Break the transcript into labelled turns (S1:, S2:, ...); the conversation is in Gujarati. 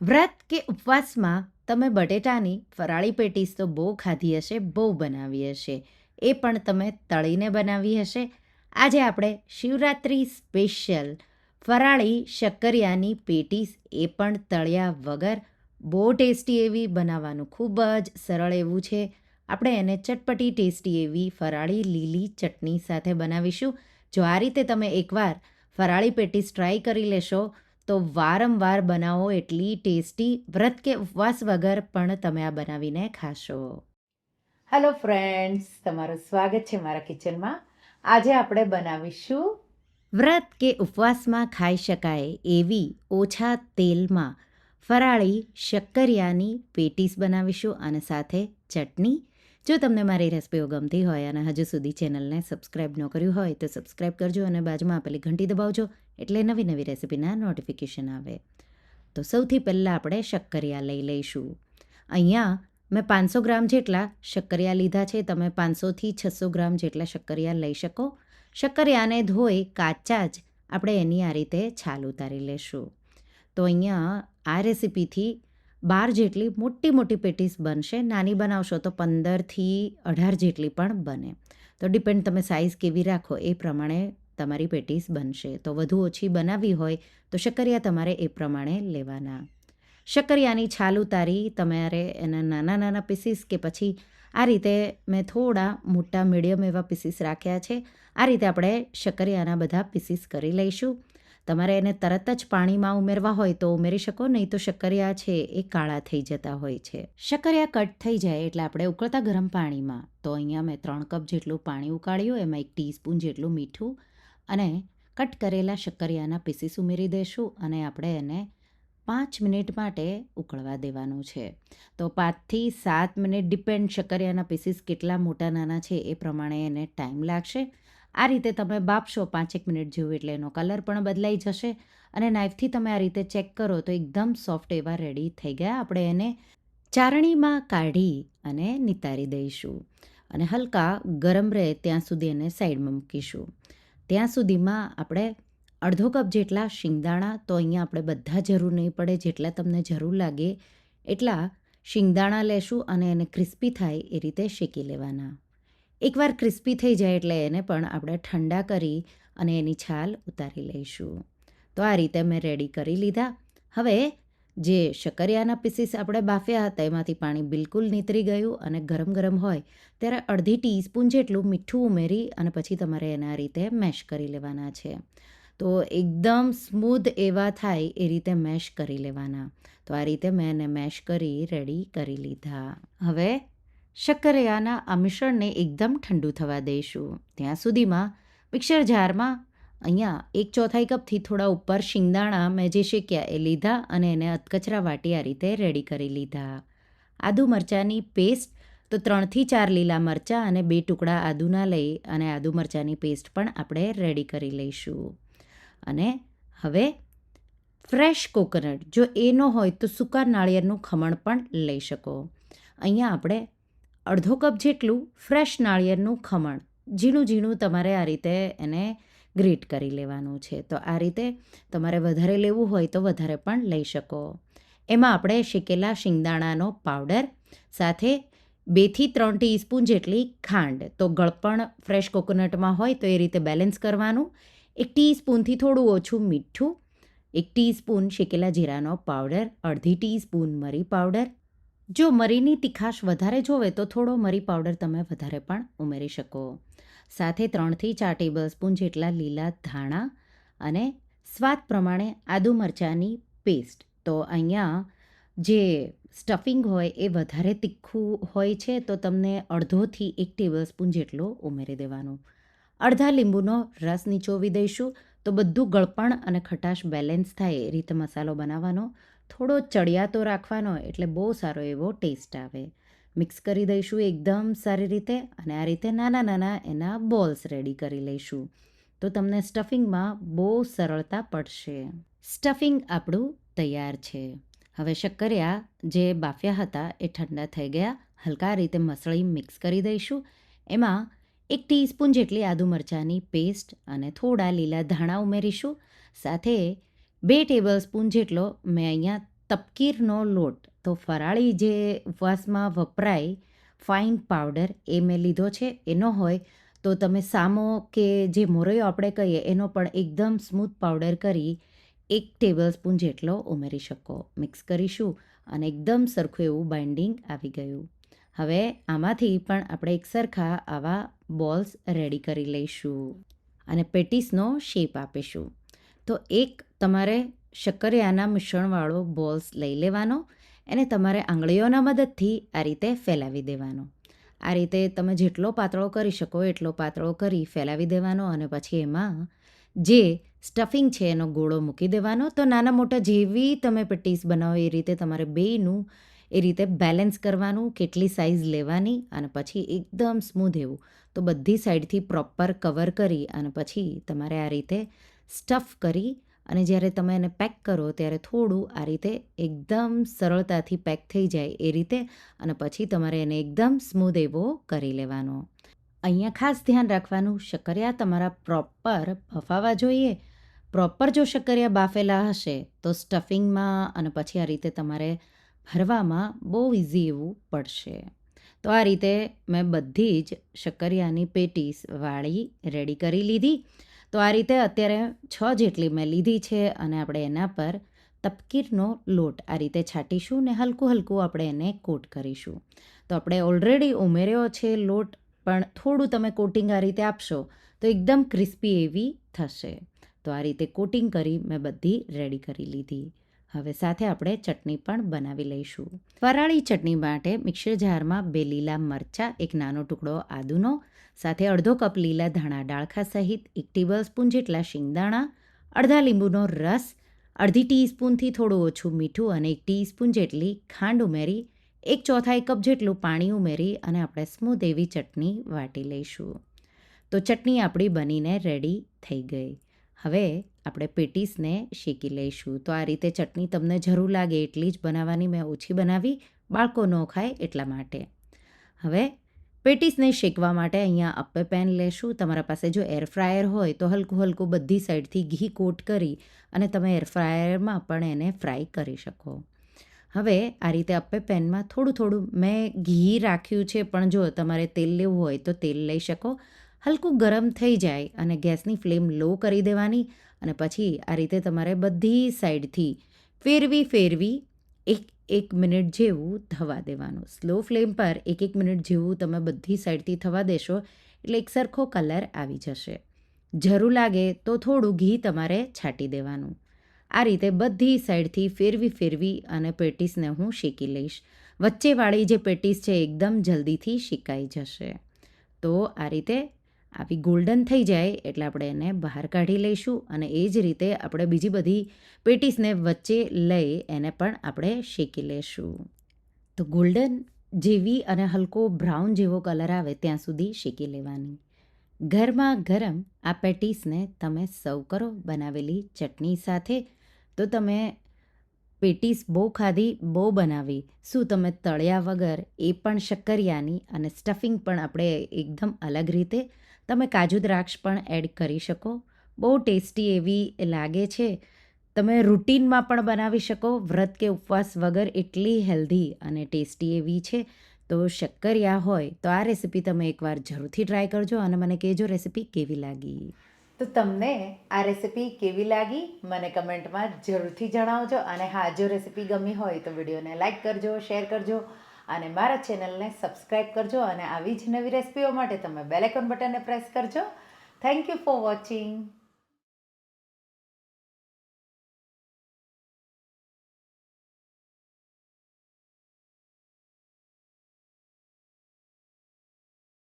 S1: વ્રત કે ઉપવાસમાં તમે બટેટાની ફરાળી પેટીસ તો બહુ ખાધી હશે, બહુ બનાવી હશે. એ પણ તમે તળીને બનાવી હશે. આજે આપણે શિવરાત્રિ સ્પેશિયલ ફરાળી શક્કરિયાની પેટીસ, એ પણ તળ્યા વગર, બહુ ટેસ્ટી એવી, બનાવવાનું ખૂબ જ સરળ એવું છે. આપણે એને ચટપટી ટેસ્ટી એવી ફરાળી લીલી ચટણી સાથે બનાવીશું. જો આ રીતે તમે એકવાર ફરાળી પેટીસ ટ્રાય કરી લેશો તો વારંવાર બનાવો એટલી ટેસ્ટી, વ્રત કે ઉપવાસ વગર પણ તમે આ બનાવીને ખાશો. હેલો ફ્રેન્ડ્સ, તમારું સ્વાગત છે મારા કિચનમાં. આજે આપણે બનાવીશું વ્રત કે ઉપવાસમાં ખાઈ શકાય એવી ઓછા તેલમાં ફરાળી શક્કરિયાની પેટીસ બનાવીશું અને સાથે ચટણી. જો તમને મારી રેસિપીઓ ગમતી હોય અને હજુ સુધી ચેનલને સબસ્ક્રાઈબ ન કર્યું હોય તો સબસ્ક્રાઈબ કરજો અને બાજુમાં આપેલી ઘંટી દબાવજો, એટલે નવી નવી રેસિપીના નોટિફિકેશન આવે. તો સૌથી પહેલાં આપણે શક્કરિયા લઈ લઈશું. અહીંયા મેં 500 ગ્રામ જેટલા શક્કરિયા લીધા છે. તમે 500થી 600 ગ્રામ જેટલા શક્કરિયા લઈ શકો. શક્કરિયાને ધોઈ કાચા જ આપણે એની આ રીતે છાલ ઉતારી લેશું. તો અહીંયા આ રેસીપીથી 12 જેટલી મોટી મોટી પેટીસ બનશે. નાની બનાવશો તો 15થી 18 જેટલી પણ બને. તો ડિપેન્ડ તમે સાઇઝ કેવી રાખો એ પ્રમાણે તમારી પેટીસ બનશે. તો વધુ ઓછી બનાવવી હોય તો શક્કરિયા તમારે એ પ્રમાણે લેવાના. શક્કરિયાની છાલ ઉતારી તમારે એના નાના નાના પીસીસ, કે પછી આ રીતે મેં થોડા મોટા મીડિયમ એવા પીસીસ રાખ્યા છે. આ રીતે આપણે શક્કરિયાના બધા પીસીસ કરી લઈશું. તમારે એને તરત જ પાણીમાં ઉમેરવા હોય તો ઉમેરી શકો, નહીં તો શક્કરિયા છે એ કાળા થઈ જતા હોય છે. શક્કરિયા કટ થઈ જાય એટલે આપણે ઉકળતા ગરમ પાણીમાં, તો અહીંયા મેં 3 કપ જેટલું પાણી ઉકાળ્યું, એમાં 1 ટીસ્પૂન જેટલું મીઠું અને કટ કરેલા શક્કરિયાના પીસીસ ઉમેરી દઈશું અને આપણે એને 5 મિનિટ માટે ઉકળવા દેવાનું છે. તો 5થી 7 મિનિટ, ડિપેન્ડ શક્કરિયાના પીસીસ કેટલા મોટા નાના છે એ પ્રમાણે એને ટાઈમ લાગશે. આ રીતે તમે બાફશો 5 મિનિટ જેવું એટલે એનો કલર પણ બદલાઈ જશે અને નાઇફથી તમે આ રીતે ચેક કરો તો એકદમ સોફ્ટ એવા રેડી થઈ ગયા. આપણે એને ચારણીમાં કાઢી અને નિતારી દઈશું અને હલકા ગરમ રહે ત્યાં સુધી એને સાઈડમાં મૂકીશું. ત્યાં સુધીમાં આપણે અડધો કપ જેટલા શિંગદાણા, તો અહીંયા આપણે બધા જરૂર નહીં પડે, જેટલા તમને જરૂર લાગે એટલા શિંગદાણા લેશું અને એને ક્રિસ્પી થાય એ રીતે શેકી લેવાના. એકવાર ક્રિસ્પી થઈ જાય એટલે એને પણ આપણે ઠંડા કરી અને એની છાલ ઉતારી લઈશું. તો આ રીતે મેં રેડી કરી લીધા. હવે જે શક્કરિયાના પીસીસ આપણે બાફ્યા હતા એમાંથી પાણી બિલકુલ નીતરી ગયું અને ગરમ ગરમ હોય ત્યારે અડધી ટીસ્પૂન જેટલું મીઠું ઉમેરી અને પછી તમારે એને આ રીતે મેશ કરી લેવાના છે. તો એકદમ સ્મૂધ એવા થાય એ રીતે મેશ કરી લેવાના. તો આ રીતે મેં એને મેશ કરી રેડી કરી લીધા. હવે શક્કરિયાના આ મિશ્રણને એકદમ ઠંડુ થવા દઈશું. ત્યાં સુધીમાં મિક્સર જારમાં અહીંયા 1/4 કપથી થોડા ઉપર શિંગદાણા મેં જે શેક્યા એ લીધા અને એને અધકચરા વાટી આ રીતે રેડી કરી લીધા. આદુ મરચાંની પેસ્ટ, તો 3થી 4 લીલા મરચાં અને 2 ટુકડા આદુના લઈ અને આદુ મરચાંની પેસ્ટ પણ આપણે રેડી કરી લઈશું. અને હવે ફ્રેશ કોકોનટ, જો એ ન હોય તો સૂકા નાળિયેરનું ખમણ પણ લઈ શકો. અહીંયા આપણે અડધો કપ જેટલું ફ્રેશ નાળિયેરનું ખમણ ઝીણું ઝીણું તમારે આ રીતે એને ગ્રેટ કરી લેવાનું છે. તો આ રીતે તમારે વધારે લેવું હોય તો વધારે પણ લઈ શકો. એમાં આપણે શેકેલા શિંગદાણાનો પાવડર સાથે 2થી 3 ટીસ્પૂન જેટલી ખાંડ, તો ગળપણ ફ્રેશ કોકોનટમાં હોય તો એ રીતે બેલેન્સ કરવાનું. 1 ટીસ્પૂનથી થોડું ઓછું મીઠું, 1 ટીસ્પૂન શેકેલા જીરાનો પાવડર, અડધી ટીસ્પૂન મરી પાવડર. જો મરીની તીખાશ વધારે જોવે તો થોડો મરી પાવડર તમે વધારે પણ ઉમેરી શકો. સાથે 3થી 4 ટેબલસ્પૂન જેટલા લીલા ધાણા અને સ્વાદ પ્રમાણે આદુ મરચાંની પેસ્ટ. તો અહીંયા જે સ્ટફિંગ હોય એ વધારે તીખું હોય છે તો તમને અડધોથી 1 ટેબલસ્પૂન જેટલો ઉમેરી દેવાનો. અડધા લીંબુનો રસ નીચોવી દઈશું. તો બધું ગળપણ અને ખટાશ બેલેન્સ થાય એ રીતે મસાલો બનાવવાનો. થોડો ચડિયાતો રાખવાનો એટલે બહુ સારો એવો ટેસ્ટ આવે. મિક્સ કરી દઈશું એકદમ સારી રીતે અને આ રીતે નાના નાના એના બોલ્સ રેડી કરી લઈશું. તો તમને સ્ટફિંગમાં બહુ સરળતા પડશે. સ્ટફિંગ આપણું તૈયાર છે. હવે શક્કરિયા જે બાફ્યા હતા એ ઠંડા થઈ ગયા. હલકા રીતે મસળી મિક્સ કરી દઈશું. એમાં 1 ટીસ્પૂન જેટલી આદુ મરચાંની પેસ્ટ અને થોડા લીલા ધાણા ઉમેરીશું. સાથે 2 ટેબલસ્પૂન જેટલો મેં અહીંયા તપકીરનો લોટ, તો ફરાળી જે ઉપવાસમાં વપરાય ફાઇન પાવડર એ મેં લીધો છે. એનો હોય તો તમે સામો કે જે મોરૈયો આપણે કહીએ એનો પણ એકદમ સ્મૂથ પાવડર કરી 1 ટેબલસ્પૂન જેટલો ઉમેરી શકો. મિક્સ કરીશું અને એકદમ સરખું એવું બાઇન્ડિંગ આવી ગયું. હવે આમાંથી પણ આપણે એકસરખા આવા બોલ્સ રેડી કરી લઈશું અને પેટીસનો શેપ આપીશું. તો એક તમારે શક્કરિયાના મિશ્રણવાળો બોલ્સ લઈ લેવાનો, એને તમારે આંગળીઓના મદદથી આ રીતે ફેલાવી દેવાનો. આ રીતે તમે જેટલો પાતળો કરી શકો એટલો પાતળો કરી ફેલાવી દેવાનો અને પછી એમાં જે સ્ટફિંગ છે એનો ગોળો મૂકી દેવાનો. તો નાના મોટા જેવી તમે પેટીસ બનાવો એ રીતે તમારે બેયનું એ રીતે બેલેન્સ કરવાનું, કેટલી સાઇઝ લેવાની અને પછી એકદમ સ્મૂધ એવું તો બધી સાઈડથી પ્રોપર કવર કરી અને પછી તમારે આ રીતે સ્ટફ કરી અને જ્યારે તમે એને પેક કરો ત્યારે થોડું આ રીતે એકદમ સરળતાથી પેક થઈ જાય એ રીતે અને પછી તમારે એને એકદમ સ્મૂધ એવો કરી લેવાનો. અહીંયા ખાસ ધ્યાન રાખવાનું, શક્કરિયા તમારા પ્રોપર બફાવા જોઈએ. પ્રોપર જો શક્કરિયા બાફેલા હશે તો સ્ટફિંગમાં અને પછી આ રીતે તમારે ભરવામાં બહુ ઇઝી એવું પડશે. તો આ રીતે મેં બધી જ શક્કરિયાની પેટીસ વાળી રેડી કરી લીધી. તો આ રીતે અત્યારે 6 જેટલી મેં લીધી છે અને આપણે એના પર તપકીરનો લોટ આ રીતે છાંટીશું ને હલકું હલકું આપણે એને કોટ કરીશું. તો આપણે ઓલરેડી ઉમેર્યો છે લોટ, પણ થોડું તમે કોટિંગ આ રીતે આપશો તો એકદમ ક્રિસ્પી એવી થશે. તો આ રીતે કોટિંગ કરી મેં બધી રેડી કરી લીધી. હવે સાથે આપણે ચટણી પણ બનાવી લઈશું. ફરાળી ચટણી માટે મિક્સર જારમાં 2 લીલા મરચાં, 1 નાનો ટુકડો આદુનો, સાથે અડધો કપ લીલા ધાણા ડાળખા સહિત 1 ટેબલસ્પૂન જેટલા શિંગદાણા, અડધા લીંબુનો રસ, અડધી ટીસ્પૂનથી થોડું ઓછું મીઠું અને 1 ટીસ્પૂન જેટલી ખાંડ ઉમેરી 1/4 કપ જેટલું પાણી ઉમેરી અને આપણે સ્મૂધ એવી ચટણી વાટી લઈશું. તો ચટણી આપણી બનીને રેડી થઈ ગઈ. હવે આપણે પેટીસને શેકી લઈશું. તો આ રીતે ચટણી તમને જરૂર લાગે એટલી જ બનાવવાની, મેં ઓછી બનાવી, બાળકો ન ખાય એટલા માટે. હવે પેટીસને શેકવા માટે અહીંયા અપ્પે પેન લેશું. તમારા પાસે જો એર ફ્રાયર હોય તો હલકું હલકું બધી સાઈડથી ઘી કોટ કરી અને તમે એર ફ્રાયરમાં પણ એને ફ્રાય કરી શકો. હવે આ રીતે અપ્પે પેનમાં થોડું થોડું મેં ઘી રાખ્યું છે, પણ જો તમારે તેલ લેવું હોય તો તેલ લઈ શકો. હલકું ગરમ થઈ જાય અને ગેસની ફ્લેમ લો કરી દેવાની અને પછી આ રીતે તમારે બધી સાઈડથી ફેરવી 1 મિનિટ જેવું થવા દેવાનું. સ્લો ફ્લેમ પર 1 મિનિટ જેવું તમે બધી સાઈડથી થવા દેશો એટલે એક સરખો કલર આવી જશે. જરૂર લાગે તો થોડું ઘી તમારે છાંટી દેવાનું. આ રીતે બધી સાઈડથી ફેરવી અને પેટીસને હું શેકી લઈશ. વચ્ચેવાળી જે પેટીસ છે એકદમ જલ્દીથી શેકાઈ જશે. તો આ રીતે આવી ગોલ્ડન થઈ જાય એટલે આપણે એને બહાર કાઢી લઈશું અને એ જ રીતે આપણે બીજી બધી પેટીસને વચ્ચે લઈ એને પણ આપણે શેકી લઈશું. તો ગોલ્ડન જેવી અને હલકો બ્રાઉન જેવો કલર આવે ત્યાં સુધી શેકી લેવાની. ગરમા ગરમ આ પેટીસને તમે સર્વ કરો બનાવેલી ચટણી સાથે. તો તમે પેટીસ બહુ ખાધી, બહુ બનાવી, શું તમે તળ્યા વગર એ પણ શક્કરિયાની અને સ્ટફિંગ પણ આપણે એકદમ અલગ રીતે તમે કાજુ દ્રાક્ષ પણ એડ કરી શકો. બહુ ટેસ્ટી એવી લાગે છે. તમે રૂટીનમાં પણ બનાવી શકો, વ્રત કે ઉપવાસ વગર. એટલી હેલ્ધી અને ટેસ્ટી એવી છે. તો શક્કરિયા હોય તો આ રેસીપી તમે એકવાર જરૂરથી ટ્રાય કરજો અને મને કહેજો રેસીપી કેવી લાગી. તો તમને આ રેસીપી કેવી લાગી મને કમેન્ટમાં જરૂરથી જણાવજો. અને હા, જો રેસીપી ગમી હોય તો વિડીયોને લાઇક કરજો, શેર કરજો અને મારા ચેનલને સબસ્ક્રાઈબ કરજો. અને આવી જ નવી રેસીપીઓ માટે તમે બેલ આઇકોન બટનને પ્રેસ કરજો. Thank you for watching.